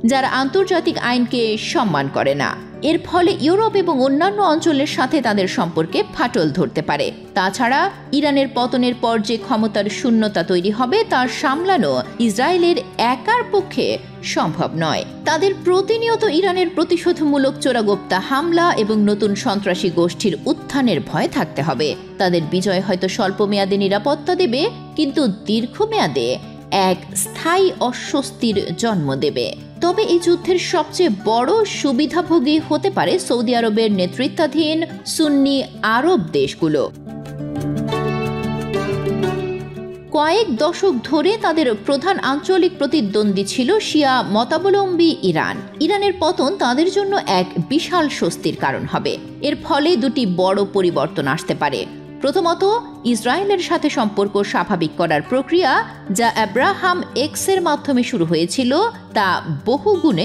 যারা আন্তর্জাতিক আইনকে সম্মান করে না। এর ফলে ইউরোপ এবং অন্যান্য অঞ্চলের সাথে তাদের সম্পর্কে ফাটল ধরতে পারে। তাছাড়া ইরানের পতনের পর যে ক্ষমতার শূন্যতা তৈরি হবে তা সামলানো ইসরায়েলের একার পক্ষে সম্ভব নয়। তাদের প্রতিনিয়ত ইরানের প্রতিশোধমূলক চোরাগোপ্তা হামলা এবং নতুন সন্ত্রাসী গোষ্ঠীর উত্থানের ভয় থাকতে হবে। তাদের বিজয় হয়তো স্বল্পমেয়াদে নিরাপত্তা দেবে, কিন্তু দীর্ঘমেয়াদে এক স্থায়ী অস্বস্তির জন্ম দেবে। তবে এই যুদ্ধের সবচেয়ে বড় সুবিধাভোগী হতে পারে সৌদি আরবের নেতৃত্বাধীন সুন্নি আরব দেশগুলো। কয়েক দশক ধরে তাদের প্রধান আঞ্চলিক প্রতিদ্বন্দ্বী ছিল শিয়া মতাবলম্বী ইরান। ইরানের পতন তাদের জন্য এক বিশাল স্বস্তির কারণ হবে। এর ফলে দুটি বড় পরিবর্তন আসতে পারে। প্রথমত, ইসরায়েলের সাথে সম্পর্ক স্বাভাবিক করার প্রক্রিয়া, যা আব্রাহাম এক্সের মাধ্যমে শুরু হয়েছিল, তা বহুগুণে